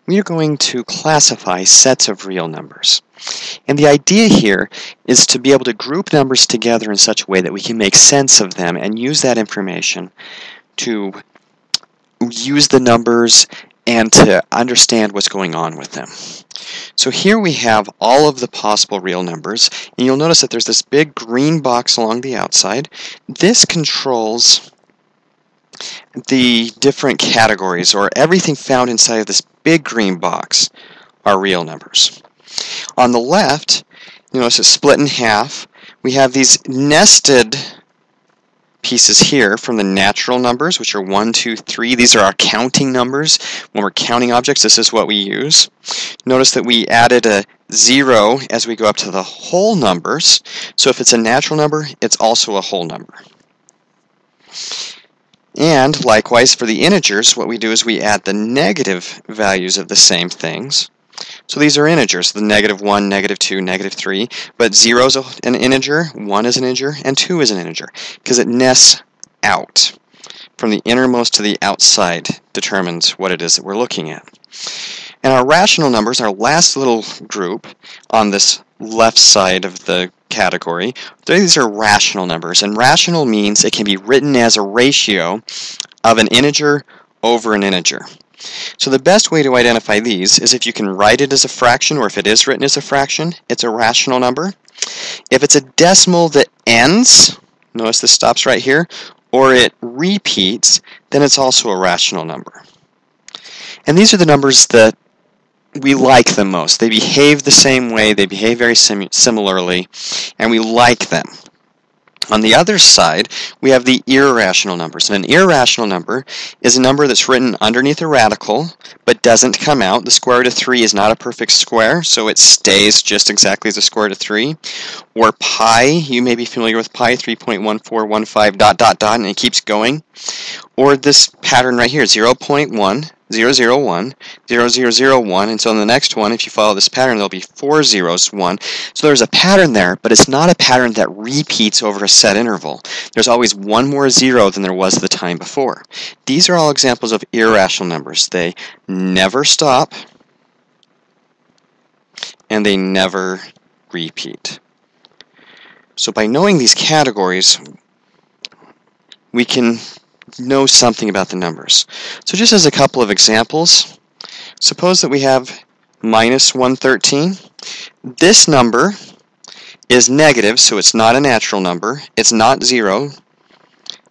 we are going to classify sets of real numbers. And the idea here is to be able to group numbers together in such a way that we can make sense of them and use that information to use the numbers and to understand what's going on with them. So here we have all of the possible real numbers, and you'll notice that there's this big green box along the outside. This controls the different categories, or everything found inside of this big green box are real numbers. On the left, you notice it's split in half. We have these nested pieces here from the natural numbers, which are 1, 2, 3. These are our counting numbers. When we're counting objects, this is what we use. Notice that we added a 0 as we go up to the whole numbers. So if it's a natural number, it's also a whole number. And likewise, for the integers, what we do is we add the negative values of the same things. So these are integers, the -1, -2, -3, but 0 is an integer, 1 is an integer, and 2 is an integer, because it nests out. From the innermost to the outside determines what it is that we're looking at. And our rational numbers, our last little group on this left side of the category, these are rational numbers, and rational means it can be written as a ratio of an integer over an integer. So the best way to identify these is if you can write it as a fraction, or if it is written as a fraction, it's a rational number. If it's a decimal that ends, notice this stops right here, or it repeats, then it's also a rational number. And these are the numbers that we like the most. They behave the same way, they behave very similarly, and we like them. On the other side, we have the irrational numbers. And an irrational number is a number that's written underneath a radical, but doesn't come out. The square root of 3 is not a perfect square, so it stays just exactly as the square root of 3. Or pi, you may be familiar with pi, 3.1415 ... and it keeps going. Or this pattern right here, 0.1, 001, 0001, and so on the next one, if you follow this pattern, there'll be 4 zeros, 1. So there's a pattern there, but it's not a pattern that repeats over a set interval. There's always one more 0 than there was the time before. These are all examples of irrational numbers. They never stop, and they never repeat. So by knowing these categories, we can know something about the numbers. So just as a couple of examples, suppose that we have -113. This number is negative, so it's not a natural number. It's not 0,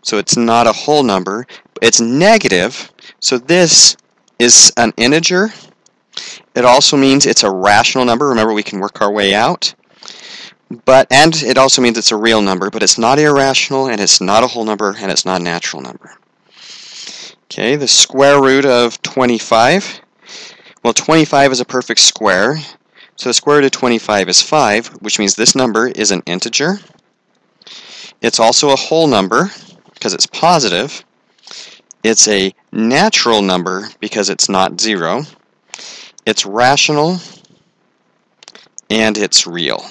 so it's not a whole number. It's negative, so this is an integer. It also means it's a rational number. Remember, we can work our way out. And it also means it's a real number, but it's not irrational, and it's not a whole number, and it's not a natural number. Okay, the square root of 25. Well, 25 is a perfect square, so the square root of 25 is 5, which means this number is an integer. It's also a whole number, because it's positive. It's a natural number, because it's not 0. It's rational, and it's real.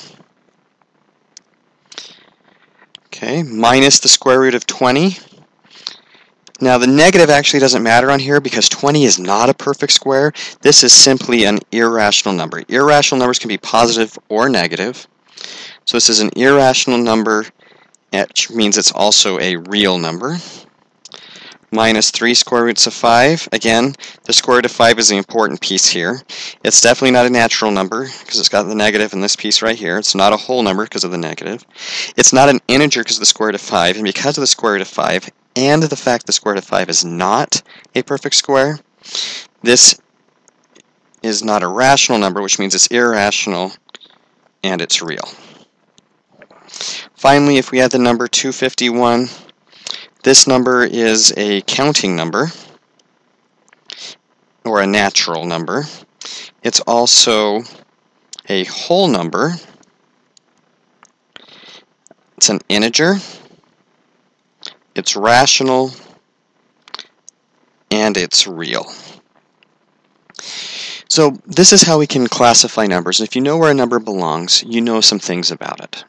Okay, minus the square root of 20. Now the negative actually doesn't matter on here because 20 is not a perfect square. This is simply an irrational number. Irrational numbers can be positive or negative. So this is an irrational number, which means it's also a real number. Minus 3 square roots of 5. Again, the square root of 5 is the important piece here. It's definitely not a natural number because it's got the negative in this piece right here. It's not a whole number because of the negative. It's not an integer because of the square root of 5. And because of the square root of 5 and the fact the square root of 5 is not a perfect square, this is not a rational number, which means it's irrational and it's real. Finally, if we add the number 251, this number is a counting number, or a natural number. It's also a whole number. It's an integer. It's rational, and it's real. So this is how we can classify numbers. If you know where a number belongs, you know some things about it.